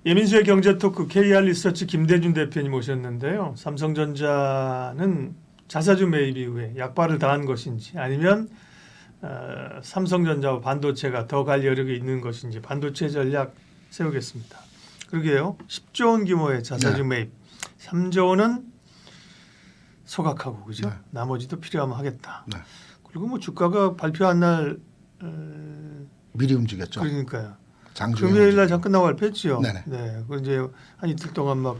예민수의 경제토크 KR 리서치 김대준 대표님 오셨는데요. 삼성전자는 자사주 매입 이후에 약발을 당한 것인지 아니면 삼성전자와 반도체가 더 갈 여력이 있는 것인지 반도체 전략 세우겠습니다. 그러게요. 10조 원 규모의 자사주 매입, 3조 원은 소각하고 그죠? 네. 나머지도 필요하면 하겠다. 네. 그리고 뭐 주가가 발표한 날 미리 움직였죠. 그러니까요. 장중에 금요일 날 움직이고. 끝나고 발표했죠. 네네. 네. 그 이제 한 이틀 동안 막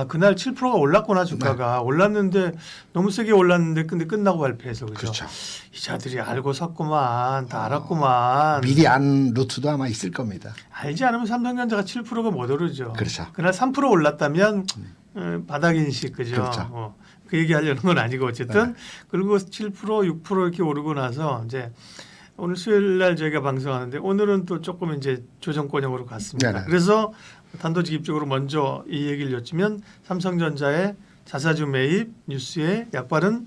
그날 7%가 올랐구나 주가가 올랐는데 너무 세게 올랐는데 근데 끝나고 발표해서 그죠. 그렇죠. 이자들이 알고 샀구만, 다 알았구만. 미리 안 루트도 아마 있을 겁니다. 알지 않으면 삼성전자가 7%가 못 오르죠. 그렇죠. 그날 3% 올랐다면 바닥 인식 그죠. 그렇죠. 그 얘기하려는 건 아니고 어쨌든 그리고 7% 6% 이렇게 오르고 나서 이제 오늘 수요일 날 저희가 방송하는데 오늘은 또 조금 이제 조정권역으로 갔습니다. 네네. 그래서 단도직입적으로 먼저 이 얘기를 여쭈면 삼성전자의 자사주 매입 뉴스에 약발은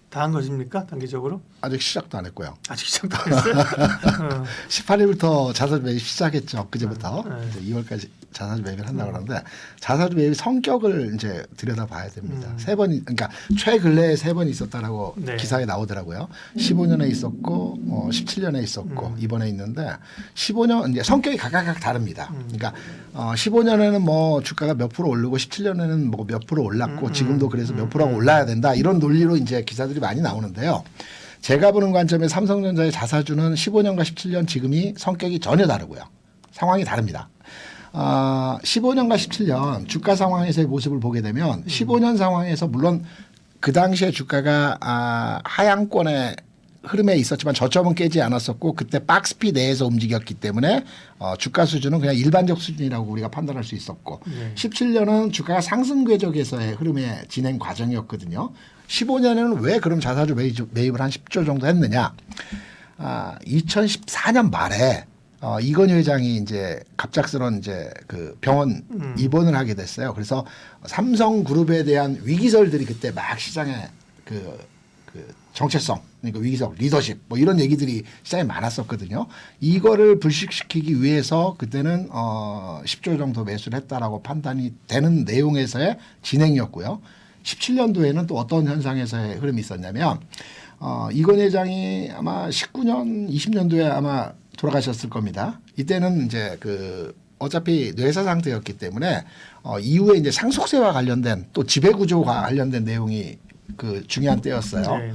다 한 것입니까? 단기적으로? 아직 시작도 안 했고요. 아직 시작도 안 했어요? 18일부터 자사주 매입 시작했죠. 그제부터 네. 이제 2월까지 자사주 매입을 한다고 그러는데 자사주 매입 성격을 이제 들여다봐야 됩니다. 세 번, 그러니까 최근래에 3번 있었다라고 네. 기사에 나오더라고요. 15년에 있었고 17년에 있었고 이번에 있는데 15년 이제 성격이 각각 다릅니다. 그러니까 15년에는 뭐 주가가 몇 프로 오르고 17년에는 뭐 몇 프로 올랐고 지금도 그래서 몇 프로가 올라야 된다 이런 논리로 이제 기사들이 많이 나오는데요. 제가 보는 관점에 삼성전자의 자사주는 15년과 17년 지금이 성격이 전혀 다르고요. 상황이 다릅니다. 15년과 17년 주가 상황에서의 모습을 보게 되면 15년 상황에서 물론 그 당시에 주가가 하향권의 흐름에 있었지만 저점은 깨지 않았었고 그때 박스피 내에서 움직였기 때문에 주가 수준은 그냥 일반적 수준이라고 우리가 판단할 수 있었고 17년은 주가가 상승 궤적에서의 흐름의 진행 과정이었거든요. 15년에는 왜 그럼 자사주 매입을 한 10조 정도 했느냐? 2014년 말에 이건희 회장이 이제 갑작스런 이제 그 병원 입원을 하게 됐어요. 그래서 삼성그룹에 대한 위기설들이 그때 막 시장에 그 정체성, 그러니까 위기적 리더십 뭐 이런 얘기들이 시장에 많았었거든요. 이거를 불식시키기 위해서 그때는 10조 정도 매수를 했다라고 판단이 되는 내용에서의 진행이었고요. 17년도에는 또 어떤 현상에서의 흐름이 있었냐면 이건 회장이 아마 19년, 20년도에 아마 돌아가셨을 겁니다. 이때는 이제 그 어차피 뇌사 상태였기 때문에 이후에 이제 상속세와 관련된 또 지배구조와 관련된 내용이 그 중요한 때였어요. 네, 네.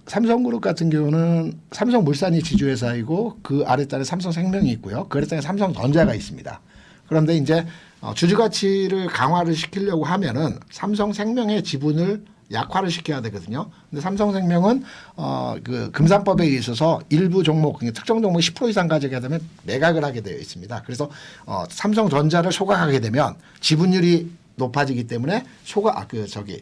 삼성그룹 같은 경우는 삼성물산이 지주회사이고 그 아래단에 삼성생명이 있고요. 그 아래단에 삼성전자가 있습니다. 그런데 이제 주주가치를 강화를 시키려고 하면은 삼성생명의 지분을 약화를 시켜야 되거든요. 근데 삼성생명은 그 금산법에 있어서 일부 종목, 특정 종목 10% 이상 가지게 되면 매각을 하게 되어 있습니다. 그래서 삼성전자를 소각하게 되면 지분율이 높아지기 때문에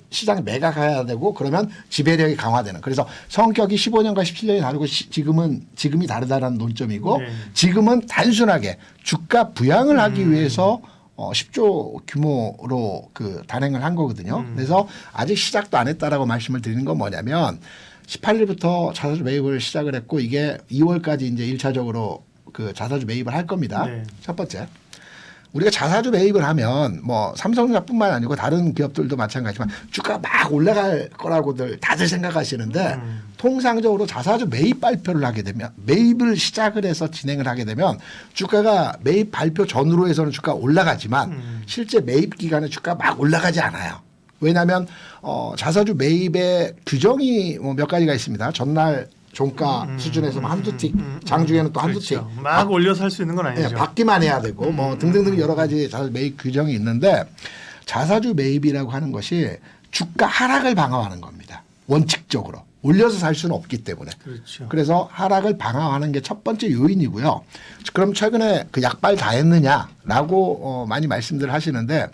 시장에 매각해야 되고 그러면 지배력이 강화되는. 그래서 성격이 15년과 17년이 다르고 지금이 다르다는 논점이고 네. 지금은 단순하게 주가 부양을 하기 위해서 10조 규모로 그 단행을 한 거거든요. 그래서 아직 시작도 안 했다라고 말씀을 드리는 건 뭐냐면 18일부터 자사주 매입을 시작을 했고 이게 2월까지 이제 1차적으로 그 자사주 매입을 할 겁니다. 네. 첫 번째. 우리가 자사주 매입을 하면 뭐 삼성전자뿐만 아니고 다른 기업들도 마찬가지지만 주가가 막 올라갈 거라고들 다들 생각하시는데 통상적으로 자사주 매입 발표를 하게 되면 매입을 시작을 해서 진행을 하게 되면 주가가 매입 발표 전후로 해서는 주가가 올라가지만 실제 매입 기간에 주가가 막 올라가지 않아요. 왜냐하면 자사주 매입의 규정이 뭐 몇 가지가 있습니다. 전날 종가 수준에서 한두 틱, 장중에는 또 한두 틱. 그렇죠. 막 올려서 할 수 있는 건 아니죠. 네, 받기만 해야 되고 뭐 등등등 여러 가지 자사주 매입 규정이 있는데 자사주 매입이라고 하는 것이 주가 하락을 방어하는 겁니다. 원칙적으로. 올려서 살 수는 없기 때문에. 그렇죠. 그래서 하락을 방어하는 게 첫 번째 요인이고요. 그럼 최근에 그 약발 다 했느냐라고 많이 말씀들 하시는데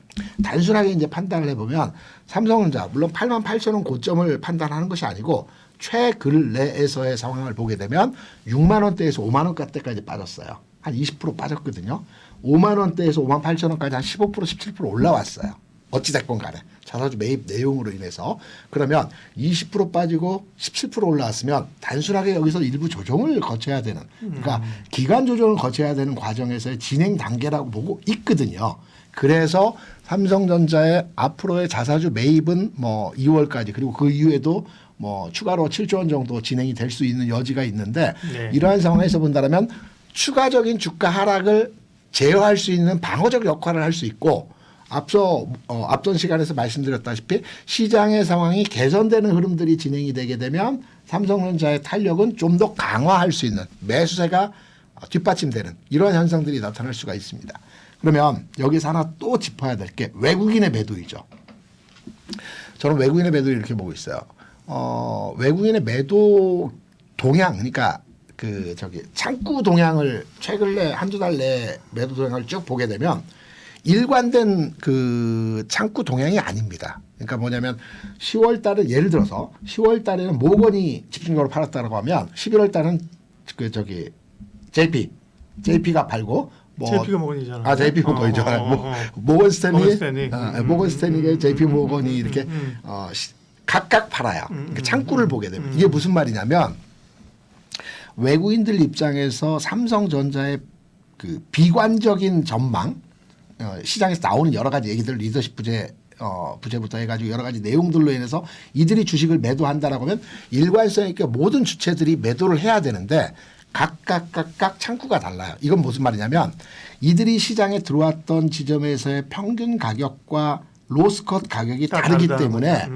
단순하게 이제 판단을 해보면 삼성전자 물론 88,000원 고점을 판단하는 것이 아니고 최근래에서의 상황을 보게 되면 6만 원대에서 5만 원대까지 빠졌어요. 한 20% 빠졌거든요. 5만 원대에서 5만 8천 원까지 한 15% 17% 올라왔어요. 어찌됐건 간에 자사주 매입 내용으로 인해서 그러면 20% 빠지고 17% 올라왔으면 단순하게 여기서 일부 조정을 거쳐야 되는 그러니까 기간 조정을 거쳐야 되는 과정에서의 진행 단계라고 보고 있거든요. 그래서 삼성전자의 앞으로의 자사주 매입은 뭐 2월까지 그리고 그 이후에도 뭐 추가로 7조 원 정도 진행이 될 수 있는 여지가 있는데 네. 이러한 상황에서 본다면 추가적인 주가 하락을 제어할 수 있는 방어적 역할을 할 수 있고 앞선 시간에서 말씀드렸다시피 시장의 상황이 개선되는 흐름들이 진행이 되게 되면 삼성전자의 탄력은 좀 더 강화할 수 있는 매수세가 뒷받침되는 이런 현상들이 나타날 수가 있습니다. 그러면 여기서 하나 또 짚어야 될 게 외국인의 매도이죠. 저는 외국인의 매도를 이렇게 보고 있어요. 외국인의 매도 동향 그러니까 창구 동향을 최근에 한두 달 내에 매도 동향을 쭉 보게 되면 일관된 그 창구 동향이 아닙니다. 그러니까 뭐냐면 10월 달은 예를 들어서 10월 달에는 모건이 집중적으로 팔았다고 하면 11월 달은 JP가 팔고 JP가 모건이잖아. JP 모건이죠. 모건 스탠리의 JP 모건이 이렇게 각각 팔아요. 그러니까 창구를 보게 되면 이게 무슨 말이냐면 외국인들 입장에서 삼성전자의 그 비관적인 전망 시장에서 나오는 여러 가지 얘기들 리더십 부재부터 해가지고 여러 가지 내용들로 인해서 이들이 주식을 매도한다라고 하면 일관성 있게 모든 주체들이 매도를 해야 되는데 각각 창구가 달라요. 이건 무슨 말이냐면 이들이 시장에 들어왔던 지점에서의 평균 가격과 로스컷 가격이 다르기 때문에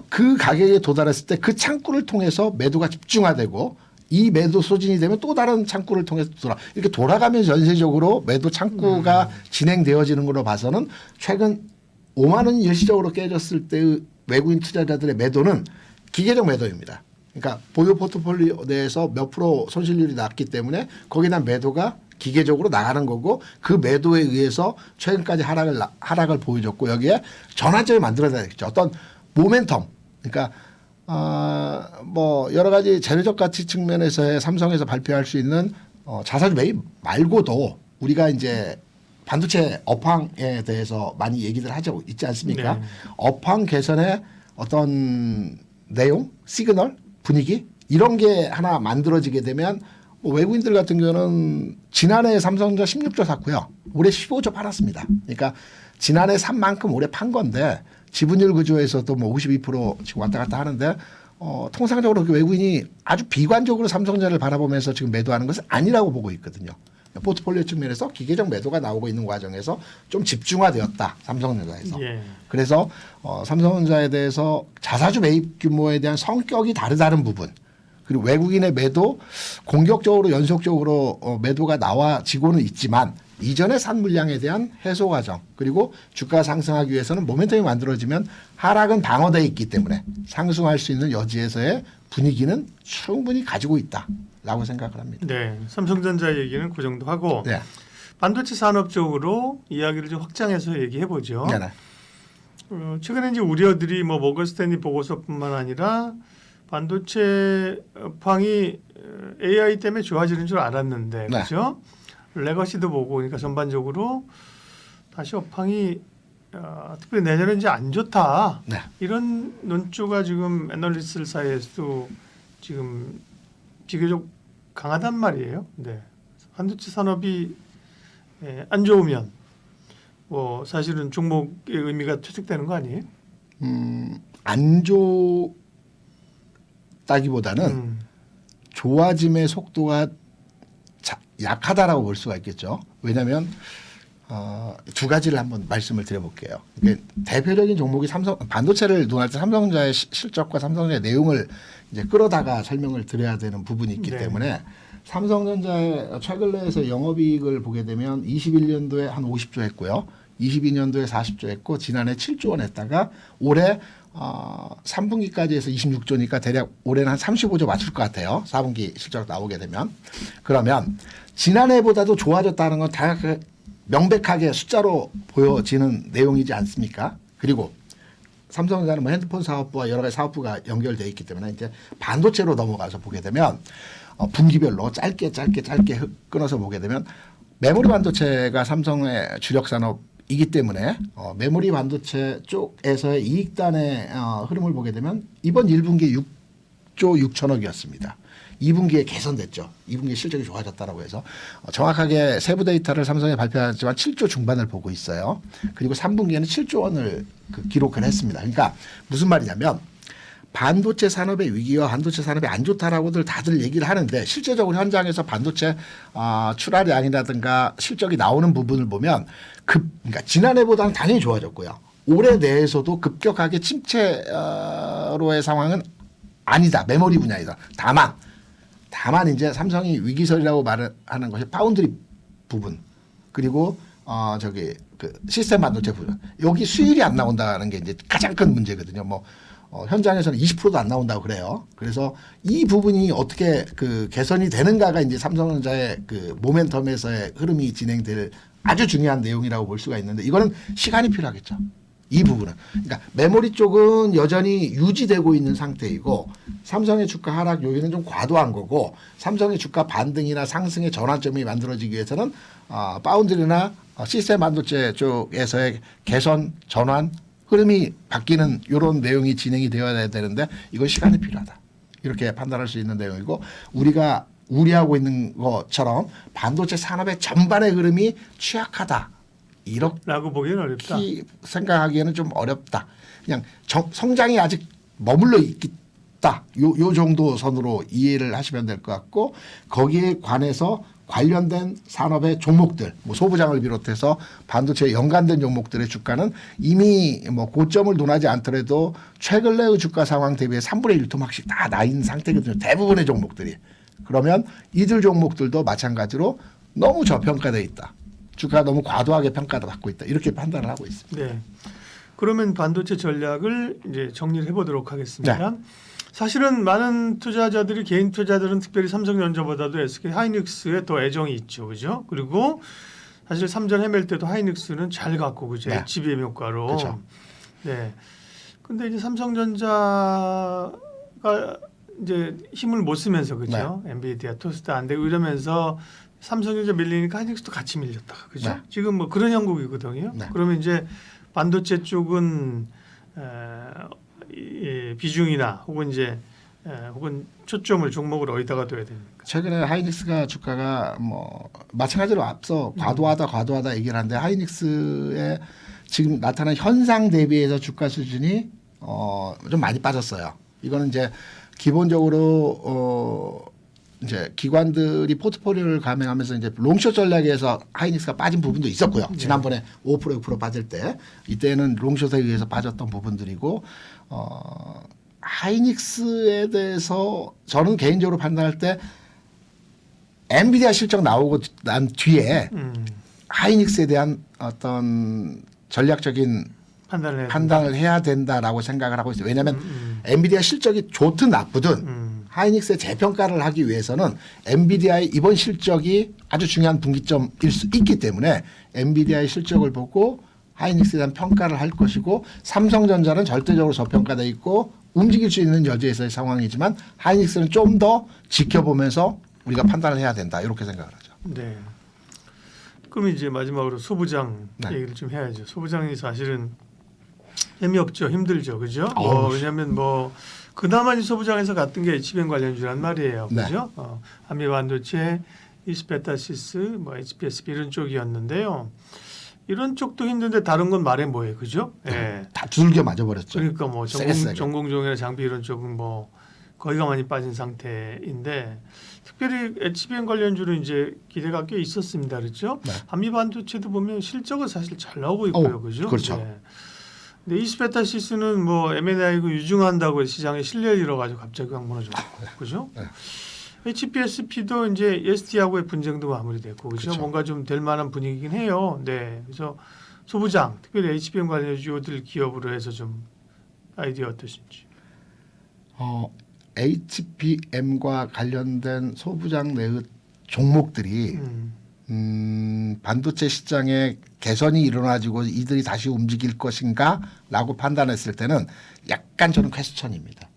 그 가격에 도달했을 때 그 창구를 통해서 매도가 집중화되고 이 매도 소진이 되면 또 다른 창구를 통해서 이렇게 돌아가면서 전세적으로 매도 창구가 진행되어지는 걸로 봐서는 최근 5만 원이 일시적으로 깨졌을 때의 외국인 투자자들의 매도는 기계적 매도입니다. 그러니까 보유 포트폴리오 내에서 몇 프로 손실률이 낮기 때문에 거기에 대한 매도가 기계적으로 나가는 거고 그 매도에 의해서 최근까지 하락을 보여줬고 여기에 전환점이 만들어져야 되겠죠. 어떤 모멘텀 그러니까 뭐 여러 가지 재료적 가치 측면에서의 삼성에서 발표할 수 있는 자사주 매입 말고도 우리가 이제 반도체 업황에 대해서 많이 얘기들 하고 있지 않습니까? 네. 업황 개선의 어떤 내용, 시그널, 분위기 이런 게 하나 만들어지게 되면 뭐 외국인들 같은 경우는 지난해 삼성전자 16조 샀고요. 올해 15조 팔았습니다. 그러니까 지난해 산 만큼 올해 판 건데 지분율 구조에서도 뭐 52% 지금 왔다 갔다 하는데 통상적으로 외국인이 아주 비관적으로 삼성전자를 바라보면서 지금 매도하는 것은 아니라고 보고 있거든요. 포트폴리오 측면에서 기계적 매도가 나오고 있는 과정에서 좀 집중화되었다. 삼성전자에서. 예. 그래서 삼성전자에 대해서 자사주 매입 규모에 대한 성격이 다르다는 부분 그리고 외국인의 매도 공격적으로 연속적으로 매도가 나와지고는 있지만 이전에 산 물량에 대한 해소 과정 그리고 주가 상승하기 위해서는 모멘텀이 만들어지면 하락은 방어되어 있기 때문에 상승할 수 있는 여지에서의 분위기는 충분히 가지고 있다라고 생각을 합니다. 네, 삼성전자 얘기는 그 정도 하고 네. 반도체 산업 쪽으로 이야기를 좀 확장해서 얘기해 보죠. 네네. 최근에 이제 우려들이 뭐 모건 스탠리 보고서뿐만 아니라 반도체 업황이 AI 때문에 좋아지는 줄 알았는데 네. 그렇죠? 레거시도 보고 그러니까 전반적으로 다시 업황이 특별히 내년에 이제 안 좋다. 네. 이런 논조가 지금 애널리스트 사이에서도 지금 비교적 강하단 말이에요. 네. 반도체 산업이 안 좋으면 뭐 사실은 종목의 의미가 퇴색되는 거 아니에요? 안 좋다기보다는 좋아짐의 속도가 약하다라고 볼 수가 있겠죠. 왜냐하면 두 가지를 한번 말씀을 드려볼게요. 대표적인 종목이 반도체를 논할 때 삼성전자의 실적과 삼성전자의 내용을 이제 끌어다가 설명을 드려야 되는 부분이 있기 네. 때문에 삼성전자의 최근에서 영업이익을 보게 되면 21년도에 한 50조 했고요. 22년도에 40조 했고 지난해 7조 원 했다가 올해 3분기까지 해서 26조니까 대략 올해는 한 35조 맞출 것 같아요. 4분기 실적 나오게 되면. 그러면 지난해보다도 좋아졌다는 건 다 명백하게 숫자로 보여지는 내용이지 않습니까? 그리고 삼성전자는 뭐 핸드폰 사업부와 여러 가지 사업부가 연결되어 있기 때문에 이제 반도체로 넘어가서 보게 되면 분기별로 짧게 끊어서 보게 되면 메모리 반도체가 삼성의 주력 산업 이기 때문에 메모리 반도체 쪽에서의 이익단의 흐름을 보게 되면 이번 1분기 6조 6천억이었습니다. 2분기에 개선됐죠. 2분기에 실적이 좋아졌다라고 해서 정확하게 세부 데이터를 삼성이 발표하지만 7조 중반을 보고 있어요. 그리고 3분기에는 7조 원을 기록을 했습니다. 그러니까 무슨 말이냐면 반도체 산업의 위기와 반도체 산업이 안 좋다라고들 다들 얘기를 하는데 실제적으로 현장에서 반도체 출하량이라든가 실적이 나오는 부분을 보면 그러니까 지난해보다는 당연히 좋아졌고요. 올해 내에서도 급격하게 침체로의 상황은 아니다. 메모리 분야이다. 다만 이제 삼성이 위기설이라고 말을 하는 것이 파운드리 부분 그리고 그 시스템 반도체 부분 여기 수율이 안 나온다는 게 이제 가장 큰 문제거든요. 뭐 현장에서는 20%도 안 나온다고 그래요. 그래서 이 부분이 어떻게 그 개선이 되는가가 이제 삼성전자의 그 모멘텀에서의 흐름이 진행될 아주 중요한 내용이라고 볼 수가 있는데 이거는 시간이 필요하겠죠. 이 부분은. 그러니까 메모리 쪽은 여전히 유지되고 있는 상태이고 삼성의 주가 하락 요인은 좀 과도한 거고 삼성의 주가 반등이나 상승의 전환점이 만들어지기 위해서는 파운드리나 시스템 반도체 쪽에서의 개선 전환 흐름이 바뀌는 이런 내용이 진행이 되어야 되는데 이건 시간이 필요하다. 이렇게 판단할 수 있는 내용이고 우리가 우려하고 있는 것처럼 반도체 산업의 전반의 흐름이 취약하다. 라고 보기는 어렵다. 생각하기에는 좀 어렵다. 그냥 성장이 아직 머물러 있다. 요 정도 선으로 이해를 하시면 될 것 같고 거기에 관해서 관련된 산업의 종목들, 뭐 소부장을 비롯해서 반도체에 연관된 종목들의 주가는 이미 뭐 고점을 논하지 않더라도 최근 내의 주가 상황 대비해 3분의 1토막씩 다 나 있는 상태거든요. 대부분의 종목들이. 그러면 이들 종목들도 마찬가지로 너무 저평가되어 있다. 주가가 너무 과도하게 평가를 받고 있다. 이렇게 판단을 하고 있습니다. 네. 그러면 반도체 전략을 이제 정리를 해보도록 하겠습니다. 네. 사실은 많은 투자자들이 개인 투자들은 특별히 삼성전자보다도 SK 하이닉스에 더 애정이 있죠, 그죠? 그리고 사실 삼전 헤맬 때도 하이닉스는 잘 갖고 그죠? 네. HBM 효과로. 그렇죠. 네. 근데 이제 삼성전자가 이제 힘을 못 쓰면서 그죠? 네. 엔비디아 토스트 안 되고 이러면서 삼성전자 밀리니까 하이닉스도 같이 밀렸다가 그죠? 네. 지금 뭐 그런 형국이거든요. 네. 그러면 이제 반도체 쪽은 비중이나 혹은 이제 혹은 초점을 종목을 어디다가 둬야 됩니까? 최근에 하이닉스가 주가가 뭐 마찬가지로 앞서 과도하다 얘기를 하는데 하이닉스의 지금 나타난 현상 대비해서 주가 수준이 좀 많이 빠졌어요. 이거는 이제 기본적으로 이제 기관들이 포트폴리오를 감행하면서 이제 롱숏 전략에서 하이닉스가 빠진 부분도 있었고요. 네. 지난번에 5% 6% 빠질 때 이때는 롱숏에 의해서 빠졌던 부분들이고 하이닉스에 대해서 저는 개인적으로 판단할 때 엔비디아 실적 나오고 난 뒤에 하이닉스에 대한 어떤 전략적인 판단을 해야 된다라고 생각을 하고 있어요. 왜냐하면 엔비디아 실적이 좋든 나쁘든 하이닉스의 재평가를 하기 위해서는 엔비디아의 이번 실적이 아주 중요한 분기점일 수 있기 때문에 엔비디아의 실적을 보고 하이닉스에 대한 평가를 할 것이고 삼성전자는 절대적으로 저평가되어 있고 움직일 수 있는 여지에서의 상황이지만 하이닉스는 좀 더 지켜보면서 우리가 판단을 해야 된다 이렇게 생각을 하죠. 네. 그럼 이제 마지막으로 소부장 네. 얘기를 좀 해야죠. 소부장이 사실은 재미없죠, 힘들죠, 그죠? 왜냐하면 뭐 그나마 이 소부장에서 갔던 게 HBM 관련주란 말이에요, 네. 그죠? 한미 반도체, 이스페타시스, 뭐 HPSB 이런 쪽이었는데요. 이런 쪽도 힘든데 다른 건 말해 뭐해, 그죠? 예. 다 두들겨 맞아버렸죠. 그러니까 뭐 세게. 전공종이나 장비 이런 쪽은 뭐 거의가 많이 빠진 상태인데 특별히 HBM 관련주로 이제 기대가 꽤 있었습니다, 그렇죠? 네. 한미 반도체도 보면 실적은 사실 잘 나오고 있고요, 그죠? 그렇죠. 네. 근데 이스페타시스는 뭐 M&A고 유증한다고 시장에 신뢰를 잃어가지고 갑자기 확 무너졌고, 그죠? 네. HPSP도 이제 ST하고의 분쟁도 마무리됐고, 그죠? 그렇죠. 뭔가 좀 될 만한 분위기긴 해요. 네, 그래서 소부장, 특별히 HBM 관련주들 기업으로 해서 좀 아이디어 어떠신지? HBM과 관련된 소부장 내의 종목들이 반도체 시장에 개선이 일어나지고 이들이 다시 움직일 것인가라고 판단했을 때는 약간 저는 퀘스천입니다.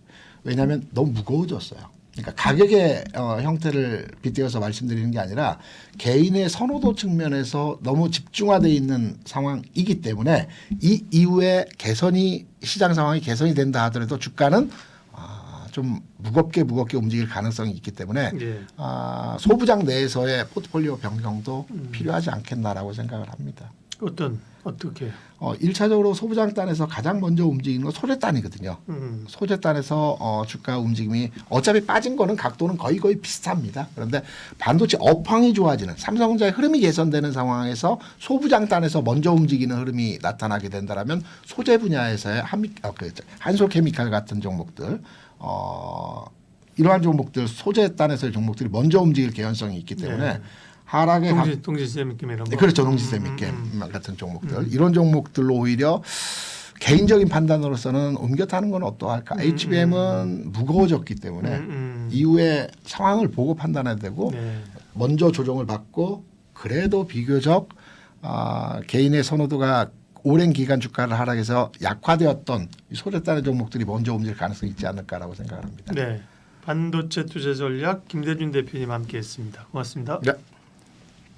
왜냐하면 너무 무거워졌어요. 그러니까 가격의 형태를 빗대어서 말씀드리는 게 아니라 개인의 선호도 측면에서 너무 집중화되어 있는 상황이기 때문에 이 이후에 시장 상황이 개선이 된다 하더라도 주가는 좀 무겁게 움직일 가능성이 있기 때문에 예. 소부장 내에서의 포트폴리오 변경도 필요하지 않겠나라고 생각을 합니다. 어떻게? 1차적으로 소부장단에서 가장 먼저 움직이는 건 소재단이거든요. 소재단에서 주가 움직임이 어차피 빠진 거는 각도는 거의 비슷합니다. 그런데 반도체 업황이 좋아지는 삼성전자의 흐름이 개선되는 상황에서 소부장단에서 먼저 움직이는 흐름이 나타나게 된다면 소재 분야에서의 한솔케미칼 같은 종목들 이러한 종목들 소재단에서의 종목들이 먼저 움직일 개연성이 있기 때문에 네. 하락의 동지세미캠 이런 거. 그렇죠. 동지세미캠 같은 종목들 이런 종목들로 오히려 개인적인 판단으로서는 옮겨 타는 건 어떠할까. HBM은 무거워졌기 때문에 이후에 상황을 보고 판단해야 되고 네. 먼저 조정을 받고 그래도 비교적 개인의 선호도가 오랜 기간 주가를 하락해서 약화되었던 소재단의 종목들이 먼저 움직일 가능성이 있지 않을까라고 생각을 합니다. 네. 반도체 투자 전략 김대준 대표님 함께했습니다. 고맙습니다. 네.